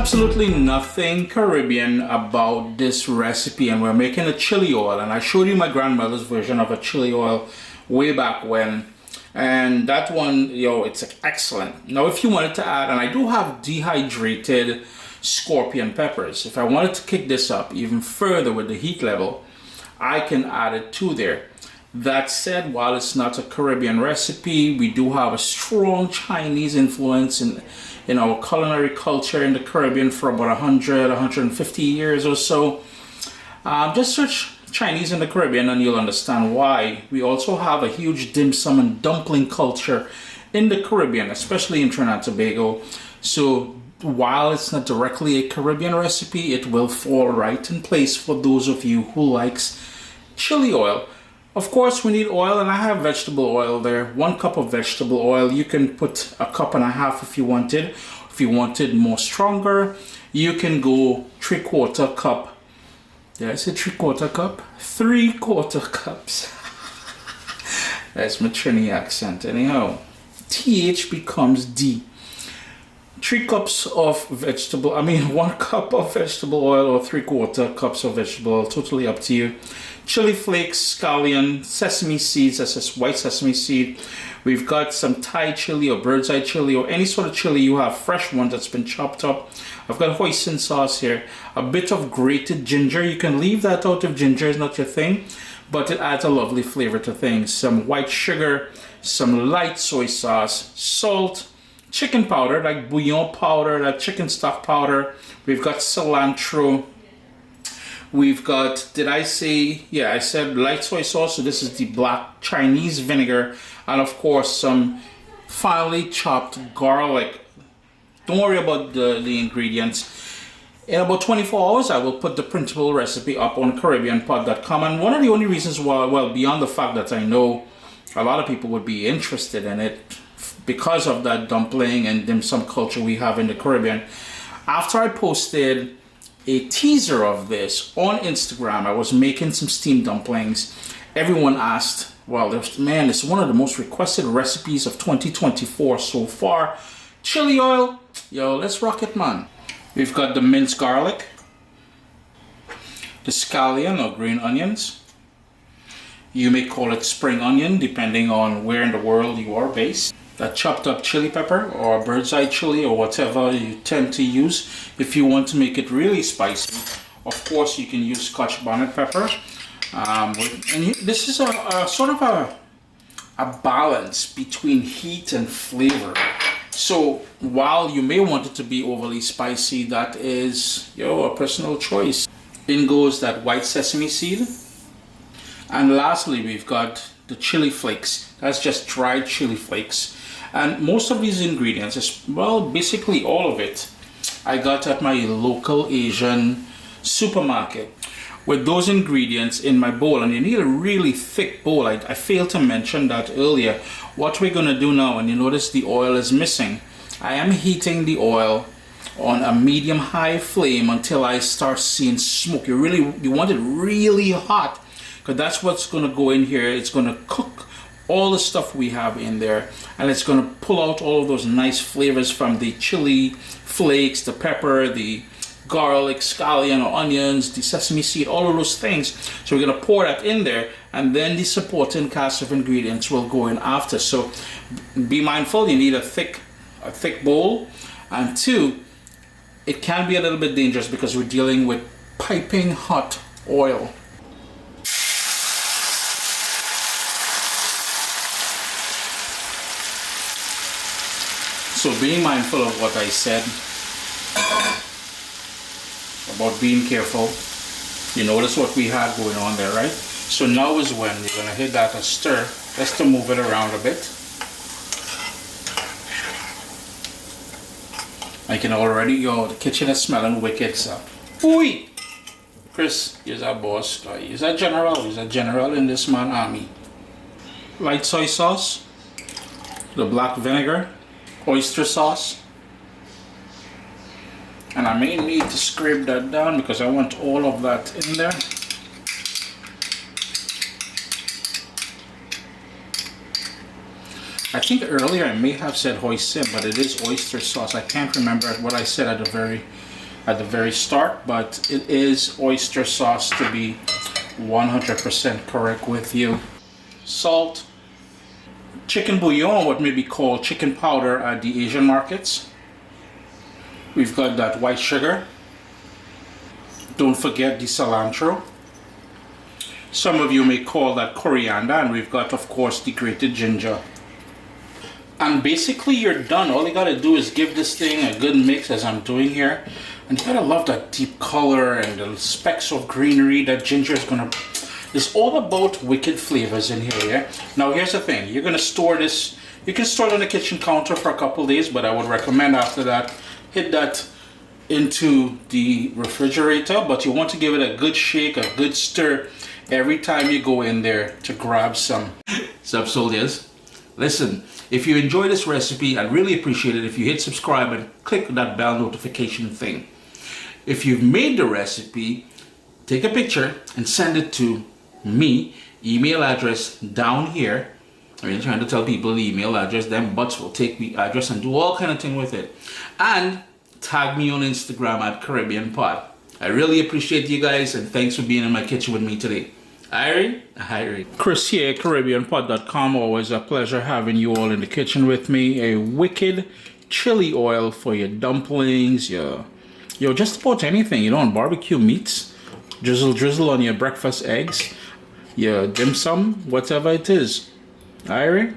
absolutely nothing Caribbean about this recipe, and we're making a chili oil, and I showed you my grandmother's version of a chili oil way back when, and that one, it's excellent. Now if you wanted to add, and I do have dehydrated scorpion peppers, if I wanted to kick this up even further with the heat level, I can add it to there. That said, while it's not a Caribbean recipe, we do have a strong Chinese influence in our culinary culture in the Caribbean for about 150 years or so. Just search Chinese in the Caribbean and you'll understand why. We also have a huge dim sum and dumpling culture in the Caribbean, especially in Trinidad and Tobago. So while it's not directly a Caribbean recipe, it will fall right in place for those of you who likes chili oil. Of course, we need oil, and I have vegetable oil there. 1 cup of vegetable oil. You can put 1.5 cups if you wanted. If you wanted more stronger, you can go 3/4 cup. Did I say 3/4 cup? 3/4 cups. That's my Trini accent. Anyhow, TH becomes D. 3 cups of 1 cup of vegetable oil or 3/4 cups of vegetable oil, totally up to you. Chili flakes, scallion, sesame seeds, that's just white sesame seed. We've got some Thai chili or bird's eye chili or any sort of chili you have, fresh one that's been chopped up. I've got hoisin sauce here, a bit of grated ginger. You can leave that out if ginger is not your thing, but it adds a lovely flavor to things. Some white sugar, some light soy sauce, salt, chicken powder, like bouillon powder, like chicken stock powder. We've got cilantro. We've got, did I say, yeah, I said light soy sauce, so this is the black Chinese vinegar, and of course some finely chopped garlic. Don't worry about the ingredients. In about 24 hours, I will put the printable recipe up on CaribbeanPod.com, and one of the only reasons why, well, beyond the fact that I know a lot of people would be interested in it, because of that dumpling and dim sum culture we have in the Caribbean, after I posted a teaser of this on Instagram, I was making some steamed dumplings. Everyone asked, well, man, it's one of the most requested recipes of 2024 so far. Chili oil, let's rock it, man. We've got the minced garlic, the scallion or green onions. You may call it spring onion, depending on where in the world you are based. That chopped up chili pepper or bird's eye chili or whatever you tend to use. If you want to make it really spicy, of course you can use Scotch bonnet pepper. This is a sort of a balance between heat and flavor. So while you may want it to be overly spicy, that is a personal choice. In goes that white sesame seed. And lastly, we've got the chili flakes. That's just dried chili flakes. And most of these ingredients, well, basically all of it, I got at my local Asian supermarket. With those ingredients in my bowl, and you need a really thick bowl. I failed to mention that earlier. What we're gonna do now, and you notice the oil is missing, I am heating the oil on a medium-high flame until I start seeing smoke. You want it really hot, because that's what's gonna go in here. It's gonna cook all the stuff we have in there, and it's going to pull out all of those nice flavors from the chili flakes, the pepper, the garlic, scallion or onions, the sesame seed, all of those things. So we're going to pour that in there, and then the supporting cast of ingredients will go in after. So be mindful, you need a thick bowl, and 2, it can be a little bit dangerous because we're dealing with piping hot oil. So being mindful of what I said about being careful, you notice what we had going on there, right? So now is when you're going to hit that and stir, just to move it around a bit. I can already, the kitchen is smelling wicked, so. Ooh! Chris, he's our boss. He's a general. He's a general in this man army. Light soy sauce, the black vinegar, oyster sauce, and I may need to scrape that down because I want all of that in there. I think earlier I may have said hoisin, but it is oyster sauce. I can't remember what I said at the very at the very start, but it is oyster sauce to be 100% correct with you. Salt, chicken bouillon, what may be called chicken powder at the Asian markets. We've got that white sugar. Don't forget the cilantro. Some of you may call that coriander, and we've got, of course, the grated ginger. And basically you're done. All you gotta do is give this thing a good mix, as I'm doing here. And you gotta love that deep color and the specks of greenery that ginger is gonna... It's all about wicked flavors in here, yeah? Now here's the thing. You're gonna store this... You can store it on the kitchen counter for a couple days, but I would recommend after that, hit that into the refrigerator. But you want to give it a good shake, a good stir every time you go in there to grab some. Sup, soldiers? Listen, if you enjoy this recipe, I'd really appreciate it if you hit subscribe and click that bell notification thing. If you've made the recipe, take a picture and send it to me. Email address down here. I'm really trying to tell people the email address. Them butts will take the address and do all kind of thing with it. And tag me on Instagram at Caribbean Pod. I really appreciate you guys, and thanks for being in my kitchen with me today. Irie. Chris here, CaribbeanPod.com. Always a pleasure having you all in the kitchen with me. A wicked chili oil for your dumplings, your just about anything. You know, on barbecue meats, drizzle on your breakfast eggs, your dim sum, whatever it is. Irie.